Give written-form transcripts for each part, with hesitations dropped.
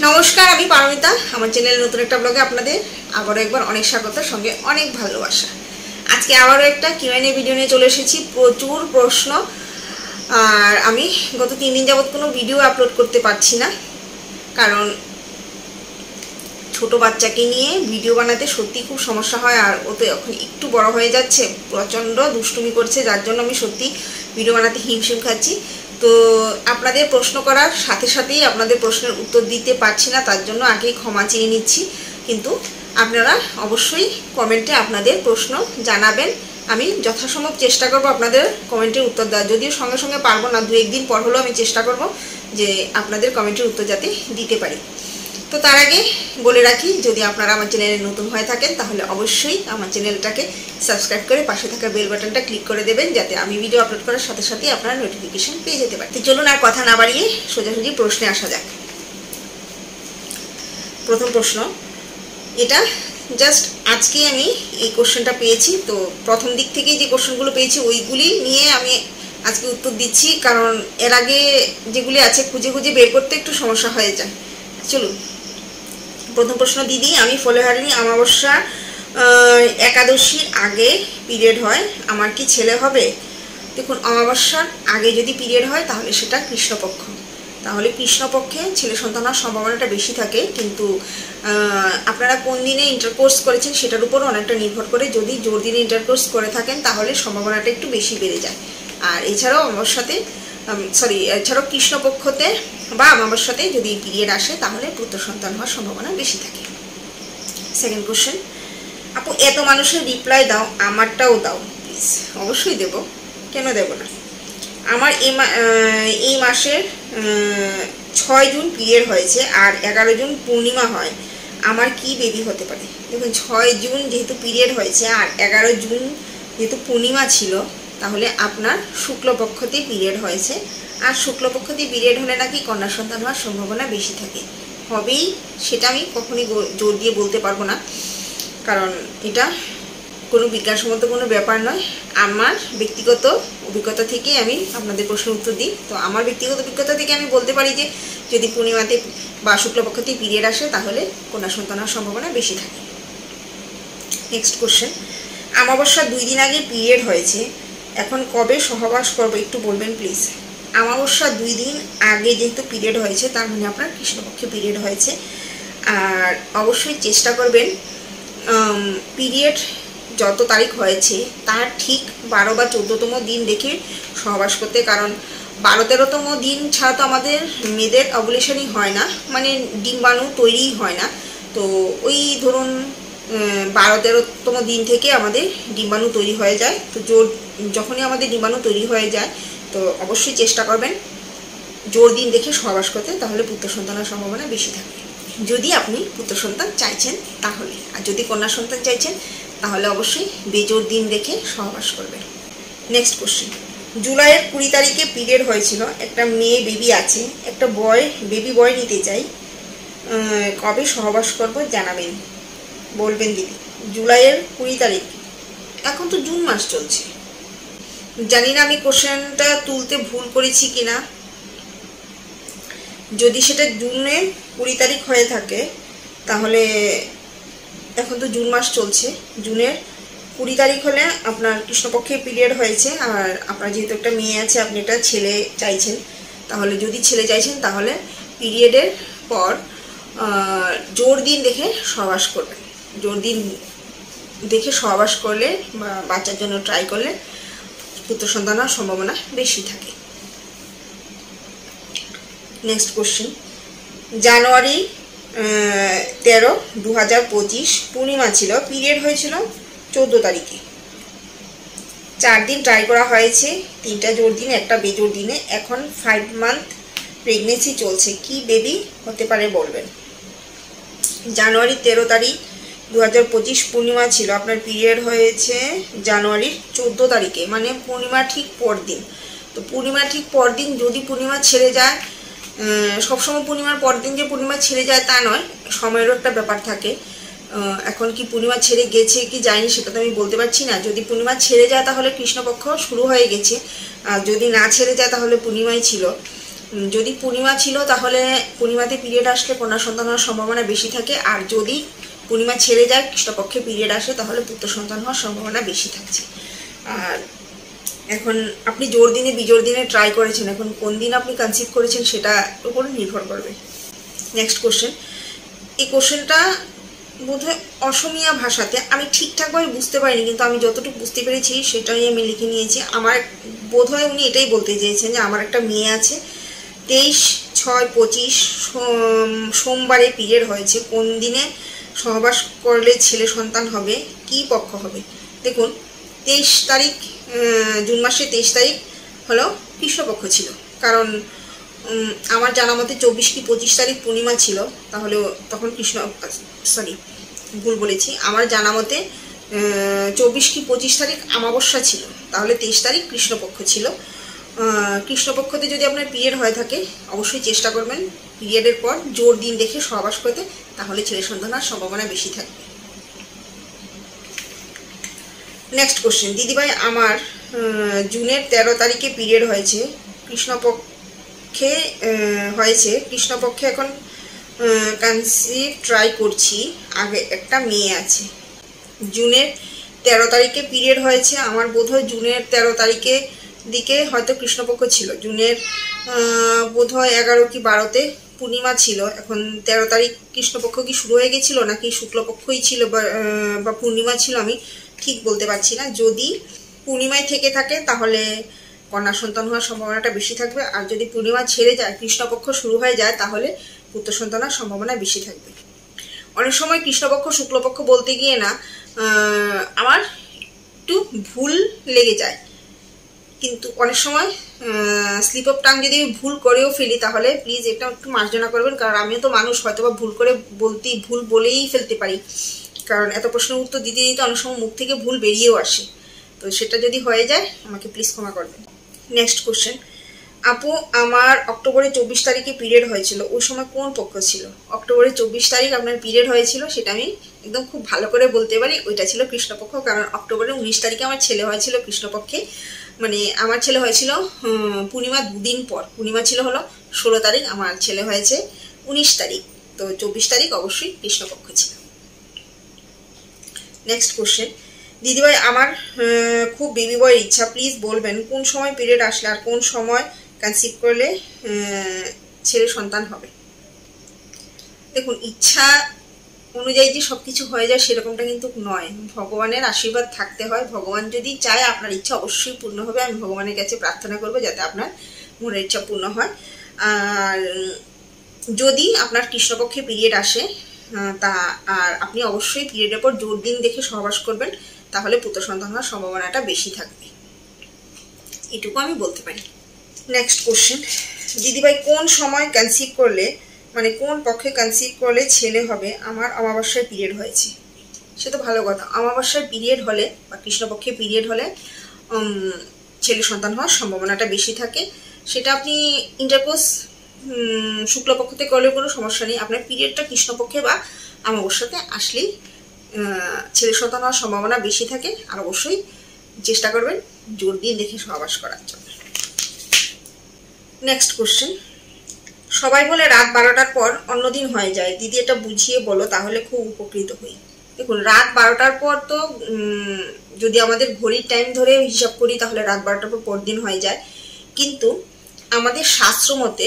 নমস্কার, আমি পারমিতা। আমার চ্যানেলের নতুন একটা ব্লগে আপনাদের আবারও একবার অনেক স্বাগত, সঙ্গে অনেক ভালোবাসা। আজকে আবারও একটা কিউএনএ ভিডিও নিয়ে চলে এসেছি। প্রচুর প্রশ্ন, আর আমি গত 3 দিন যাবত কোনো ভিডিও আপলোড করতে পারছি না, কারণ ছোট বাচ্চাকে নিয়ে ভিডিও বানাতে সত্যি খুব সমস্যা হয়। আর ও তো এখন একটু বড় হয়ে যাচ্ছে, প্রচণ্ড দুষ্টুমি করছে, যার জন্য আমি সত্যি ভিডিও বানাতে হিমশিম খাচ্ছি। তো আপনাদের প্রশ্ন করার সাথে সাথেই আপনাদের প্রশ্নের উত্তর দিতে পারছি না, তার জন্য আগেই ক্ষমা চেয়ে নিচ্ছি। কিন্তু আপনারা অবশ্যই কমেন্টে আপনাদের প্রশ্ন জানাবেন, আমি যথাসম্ভব চেষ্টা করব আপনাদের কমেন্টের উত্তর দেওয়ার। যদিও সঙ্গে সঙ্গে পারবো না, 2-1 দিন পর হলেও আমি চেষ্টা করব যে আপনাদের কমেন্টের উত্তর যাতে দিতে পারি। তো তার আগে বলে রাখি, যদি আপনারা আমার চ্যানেলে নতুন হয়ে থাকেন তাহলে অবশ্যই আমার চ্যানেলটাকে সাবস্ক্রাইব করে পাশে থাকা বেল বাটনটা ক্লিক করে দেবেন, যাতে আমি ভিডিও আপলোড করার সাথে সাথে আপনারা নোটিফিকেশন পেয়ে যেতে পারেন। তো চলুন আর কথা না বাড়িয়ে সোজাসুজি প্রশ্নে আসা যাক। প্রথম প্রশ্ন, এটা জাস্ট আজকে আমি এই কোশ্চেনটা পেয়েছি, তো প্রথম দিক থেকে যে কোশ্চেনগুলো পেয়েছি ওইগুলি নিয়ে আমি আজকে উত্তর দিচ্ছি, কারণ এর আগে যেগুলি আছে খুঁজে খুঁজে বের করতে একটু সমস্যা হয়ে যায়। চলুন, প্রথম প্রশ্ন, দিদি আমি ফলহারিণী অমাবস্যা একাদশীর আগে পিরিয়ড হয়, আমার কি ছেলে হবে? দেখুন, অমাবস্যার আগে যদি পিরিয়ড হয় তাহলে সেটা কৃষ্ণপক্ষ, তাহলে কৃষ্ণপক্ষে ছেলে সন্তান হওয়ার সম্ভাবনাটা বেশি থাকে। কিন্তু আপনারা কোন দিনে ইন্টারকোর্স করেছেন সেটার উপর অনেকটা নির্ভর করে। যদি জোর দিনে ইন্টারকোর্স করে থাকেন তাহলে সম্ভাবনাটা একটু বেশি বেড়ে যায়। আর এছাড়াও এছাড়াও কৃষ্ণপক্ষতে বা অমাবস্যাতে যদি পিরিয়ড আসে তাহলে পুত্র সন্তান হওয়ার সম্ভাবনা বেশি থাকে। সেকেন্ড কোশ্চেন, আপু এত মানুষের রিপ্লাই দাও, আমারটাও দাও প্লিজ। অবশ্যই দেব, কেন দেব না। আমার এই মাসের 6 জুন পিরিয়ড হয়েছে আর 11 জুন পূর্ণিমা হয়, আমার কি বেবি হতে পারে? দেখুন, 6 জুন যেহেতু পিরিয়ড হয়েছে আর 11 জুন যেহেতু পূর্ণিমা ছিল, তাহলে আপনার শুক্লপক্ষতে পিরিয়ড হয়েছে। আর শুক্লপক্ষতে পিরিয়ড হলে নাকি কন্যা সন্তান হওয়ার সম্ভাবনা বেশি থাকে। হবেই, সেটা আমি কখনই জোর দিয়ে বলতে পারবো না, কারণ এটা কোনো বিজ্ঞানসম্মত কোনো ব্যাপার নয়। আমার ব্যক্তিগত অভিজ্ঞতা থেকে আমি আপনাদের প্রশ্নের উত্তর দিই। তো আমার ব্যক্তিগত অভিজ্ঞতা থেকে আমি বলতে পারি যে যদি পূর্ণিমাতে বা শুক্লপক্ষতে পিরিয়ড আসে তাহলে কন্যা সন্তান হওয়ার সম্ভাবনা বেশি থাকে। নেক্সট কোশ্চেন, অমাবস্যার 2 দিন আগে পিরিয়ড হয়েছে, এখন কবে সহবাস করবো একটু বলবেন প্লিজ। অমাবস্যার 2 দিন আগে যেহেতু পিরিয়ড হয়েছে তার মানে আপনার কৃষ্ণপক্ষে পিরিয়ড হয়েছে। আর অবশ্যই চেষ্টা করবেন পিরিয়ড যত তারিখ হয়েছে তার ঠিক 12 বা 14তম দিন দেখে সহবাস করতে, কারণ 12-13তম দিন ছাড়া তো আমাদের মেয়েদের অবুলেশনই হয় না, মানে ডিম্বাণু তৈরিই হয় না। তো ওই ধরুন 12-13তম দিন থেকে আমাদের ডিম্বাণু তৈরি হয়ে যায়। তো যখনই আমাদের ডিম্বাণু তৈরি হয়ে যায় তো অবশ্যই চেষ্টা করবেন জোর দিন দেখে সহবাস করতে, তাহলে পুত্র সন্তানের সম্ভাবনা বেশি থাকে, যদি আপনি পুত্র সন্তান চাইছেন তাহলে। আর যদি কন্যা সন্তান চাইছেন তাহলে অবশ্যই বেজোর দিন দেখে সহবাস করবেন। নেক্সট কোশ্চেন, জুলাইয়ের 20 তারিখে পিরিয়ড হয়েছিল, একটা মেয়ে বেবি আছে, একটা বেবি বয় নিতে চাই, কবে সহবাস করব জানাবেন, বলবেন দিদি। জুলাইয়ের 20 তারিখ, এখন তো জুন মাস চলছে, জানি না আমি কোশ্চেনটা তুলতে ভুল করেছি কিনা। যদি সেটা জুনের 20 তারিখ হয়ে থাকে তাহলে এখন তো জুন মাস চলছে, জুনের 20 তারিখ হলে আপনার কৃষ্ণপক্ষে পিরিয়ড হয়েছে। আর আপনার যেহেতু একটা মেয়ে আছে, আপনি একটা ছেলে চাইছেন, তাহলে যদি ছেলে চাইছেন তাহলে পিরিয়ডের পর জোর দিন দেখে সহবাস করবেন। জোর দিন দেখে সহবাস করলে বা বাচ্চার জন্য ট্রাই করলে পুত্র সন্তান হওয়ার সম্ভাবনা বেশি থাকে। নেক্সট কোশ্চেন, জানুয়ারি 13, 2025 পূর্ণিমা ছিল, পিরিয়ড হয়েছিল 14 তারিখে। 4 দিন ট্রাই করা হয়েছে, 3টা জোর দিনে, একটা বেজোর দিনে। এখন 5 মান্থ প্রেগনেন্সি চলছে, কি বেবি হতে পারে বলবেন। জানুয়ারি 13 তারিখ 2025 পূর্ণিমা ছিল, আপনার পিরিয়ড হয়েছে জানুয়ারির 14 তারিখে, মানে পূর্ণিমা ঠিক পরদিন। তো পূর্ণিমা ঠিক পরদিন যদি পূর্ণিমা ছেড়ে যায়, সবসময় পূর্ণিমার পরদিন যে পূর্ণিমা ছেড়ে যায় তা নয়, সময়েরও একটা ব্যাপার থাকে। এখন কি পূর্ণিমা ছেড়ে গেছে কি যায়নি সেটা তো আমি বলতে পারছি না। যদি পূর্ণিমা ছেড়ে যায় তাহলে কৃষ্ণপক্ষ শুরু হয়ে গেছে, আর যদি না ছেড়ে যায় তাহলে পূর্ণিমাই ছিল। যদি পূর্ণিমা ছিল তাহলে পূর্ণিমাতে পিরিয়ড আসলে কন্যা সন্তান হওয়ার সম্ভাবনা বেশি থাকে, আর যদি পূর্ণিমা ছেড়ে যায় কৃষ্ণপক্ষে পিরিয়ড আসে তাহলে পুত্র সন্তান হওয়ার সম্ভাবনা বেশি থাকছে। আর এখন আপনি জোর দিনে বিজোড় দিনে ট্রাই করেছেন, এখন কোন দিন আপনি কনসিভ করেছেন সেটার উপরে নির্ভর করবে। নেক্সট কোশ্চেন, এই কোশ্চেনটা বোধহয় অসমীয়া ভাষাতে, আমি ঠিকঠাকভাবে বুঝতে পারিনি, কিন্তু আমি যতটুকু বুঝতে পেরেছি সেটাই আমি লিখে নিয়েছি। আমার বোধহয় উনি এটাই বলতে চেয়েছেন যে আমার একটা মেয়ে আছে, 23/6/25 সোমবারে পিরিয়ড হয়েছে, কোন দিনে সহবাস করলে ছেলে সন্তান হবে, কি পক্ষ হবে। দেখুন 23 তারিখ, জুন মাসের 23 তারিখ হলো কৃষ্ণপক্ষ ছিল, কারণ আমার জানা মতে 24 কি 25 তারিখ পূর্ণিমা ছিল, তাহলে তখন ভুল বলেছি, আমার জানা মতে 24 কি 25 তারিখ অমাবস্যা ছিল, তাহলে 23 তারিখ কৃষ্ণপক্ষ ছিল। কৃষ্ণপক্ষতে যদি আপনার পিরিয়ড হয়ে থাকে অবশ্যই চেষ্টা করবেন পিরিয়ডের পর জোর দিন দেখে সহবাস করতে, তাহলে ছেলে সন্তান হওয়ার সম্ভাবনা বেশি থাকবে। নেক্সট কোশ্চেন, দিদিভাই আমার জুনের 13 তারিখে পিরিয়ড হয়েছে, কৃষ্ণপক্ষে এখন কনসিভ ট্রাই করছি, আগে একটা মেয়ে আছে। জুনের 13 তারিখে পিরিয়ড হয়েছে, আমার বোধহয় জুনের 13 তারিখে দিকে হয়তো কৃষ্ণপক্ষ ছিল, জুনের বোধহয় 11 কি 12তে পূর্ণিমা ছিল, এখন 13 তারিখ কৃষ্ণপক্ষ কি শুরু হয়ে গেছিল নাকি শুক্লপক্ষই ছিল বা পূর্ণিমা ছিল, আমি ঠিক বলতে পারছি না। যদি পূর্ণিমায় থেকে থাকে তাহলে কন্যা সন্তান হওয়ার সম্ভাবনাটা বেশি থাকবে, আর যদি পূর্ণিমা ছেড়ে যায় কৃষ্ণপক্ষ শুরু হয়ে যায় তাহলে পুত্র সন্তান হওয়ার সম্ভাবনা বেশি থাকবে। অনেক সময় কৃষ্ণপক্ষ শুক্লপক্ষ বলতে গিয়ে না আমার একটু ভুল লেগে যায়, কিন্তু অনেক সময় স্লিপ অফ টাং যদি ভুল করেও ফেলি তাহলে প্লিজ এটা একটু মার্জনা করবেন, কারণ আমিও তো মানুষ, হয়তো বা ভুল করে ভুল বলেই ফেলতে পারি, কারণ এত প্রশ্নের উত্তর দিতে দিতে অনেক সময় মুখ থেকে ভুল বেরিয়েও আসে, তো সেটা যদি হয়ে যায় আমাকে প্লিজ ক্ষমা করবেন। নেক্সট কোশ্চেন, আপু আমার অক্টোবরের 24 তারিখে পিরিয়ড হয়েছিল, ওই সময় কোন পক্ষ ছিল? অক্টোবরের 24 তারিখ আপনার পিরিয়ড হয়েছিল, সেটা আমি একদম খুব ভালো করে বলতে পারি, ওইটা ছিল কৃষ্ণপক্ষ, কারণ অক্টোবরের 19 তারিখে আমার ছেলে হয়েছিল কৃষ্ণপক্ষে, মানে আমার ছেলে হয়েছিল পূর্ণিমা দুদিন পর, পূর্ণিমা ছিল হলো 16 তারিখ, আমার ছেলে হয়েছে 19 তারিখ, তো 24 তারিখ অবশ্যই কৃষ্ণপক্ষ ছিল। নেক্সট কোশ্চেন, দিদিভাই আমার খুব বেবি বয়ের ইচ্ছা, প্লিজ বলবেন কোন সময় পিরিয়ড আসলে আর কোন সময় কনসিভ করলে ছেলে সন্তান হবে। দেখুন ইচ্ছা অনুযায়ী যে সব কিছু হয়ে যায় সেরকমটা কিন্তু নয়, ভগবানের আশীর্বাদ থাকতে হয়, ভগবান যদি চায় আপনার ইচ্ছা অবশ্যই পূর্ণ হবে, আমি ভগবানের কাছে প্রার্থনা করবো যাতে আপনার মনের ইচ্ছা পূর্ণ হয়। আর যদি আপনার কৃষ্ণপক্ষে পিরিয়ড আসে আর আপনি অবশ্যই পিরিয়ডের পর জোর দিন দেখে সহবাস করবেন, তাহলে পুত্র সন্তান হওয়ার সম্ভাবনাটা বেশি থাকবে, এটুকু আমি বলতে পারি। নেক্সট কোশ্চেন, দিদিভাই কোন সময় কনসিভ করলে, মানে কোন পক্ষে কনসিভ করলে ছেলে হবে, আমার অমাবস্যায় পিরিয়ড হয়েছে। সে তো ভালো কথা, অমাবস্যায় পিরিয়ড হলে বা কৃষ্ণপক্ষে পিরিয়ড হলে ছেলে সন্তান হওয়ার সম্ভাবনাটা বেশি থাকে, সেটা আপনি ইন্টারকোর্স শুক্লপক্ষতে করলে কোনো সমস্যা নেই, আপনার পিরিয়ডটা কৃষ্ণপক্ষে বা অমাবস্যাতে আসলেই ছেলে সন্তান হওয়ার সম্ভাবনা বেশি থাকে, আর অবশ্যই চেষ্টা করবেন জোর দিয়ে দেখে সহবাস করার জন্য। নেক্সট কোশ্চেন, সবাই বলে রাত 12টার পর অন্যদিন হয়ে যায়, দিদি এটা বুঝিয়ে বলো তাহলে খুব উপকৃত হই। দেখুন রাত 12টার পর তো যদি আমাদের ঘড়ির টাইম ধরে হিসাব করি তাহলে রাত 12টার পর পরদিন হয়ে যায়, কিন্তু আমাদের শাস্ত্র মতে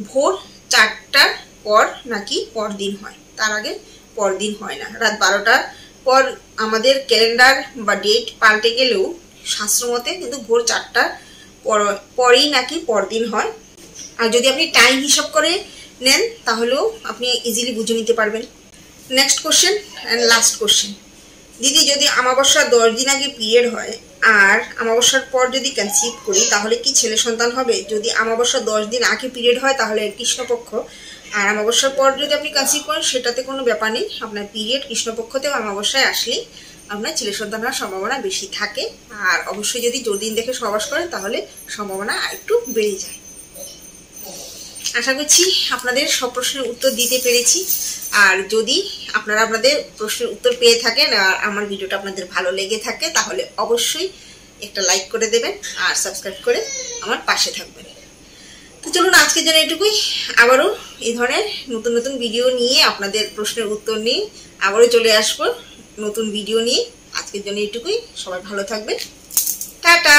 ভোর 4টার পর নাকি পরদিন হয়, তার আগে পরদিন হয় না। রাত 12টার পর আমাদের ক্যালেন্ডার বা ডেট পাল্টে গেলেও শাস্ত্র মতে কিন্তু ভোর 4টার পরেই নাকি পরদিন হয়, আর যদি আপনি টাইম হিসাব করে নেন তাহলেও আপনি ইজিলি বুঝে নিতে পারবেন। Next question and last question, দিদি যদি অমাবস্যার 10 দিন আগে পিরিয়ড হয় আর অমাবস্যার পর যদি কনসিভ করি তাহলে কি ছেলে সন্তান হবে? যদি অমাবস্যার 10 দিন আগে পিরিয়ড হয় তাহলে কৃষ্ণপক্ষ, আর অমাবস্যার পর যদি আপনি কনসিভ করেন সেটাতে কোনো ব্যাপার নেই, আপনার পিরিয়ড কৃষ্ণপক্ষতে অমাবস্যায় আসলেই আপনার ছেলে সন্তান হওয়ার সম্ভাবনা বেশি থাকে, আর অবশ্যই যদি জোর দিন দেখে সহবাস করেন তাহলে সম্ভাবনা একটু বেড়ে যায়। আশা করছি আপনাদের সব প্রশ্নের উত্তর দিতে পেরেছি, আর যদি আপনারা আপনাদের প্রশ্নের উত্তর পেয়ে থাকেন আর আমার ভিডিওটা আপনাদের ভালো লেগে থাকে তাহলে অবশ্যই একটা লাইক করে দেবেন আর সাবস্ক্রাইব করে আমার পাশে থাকবেন। তো চলুন আজকের জন্য এটুকুই। আবারও এই ধরনের নতুন নতুন ভিডিও নিয়ে আপনাদের প্রশ্নের উত্তর নিয়ে আবারও চলে আসবো নতুন ভিডিও নিয়ে। আজকের জন্য এটুকুই। সবাই ভালো থাকবেন। টাটা।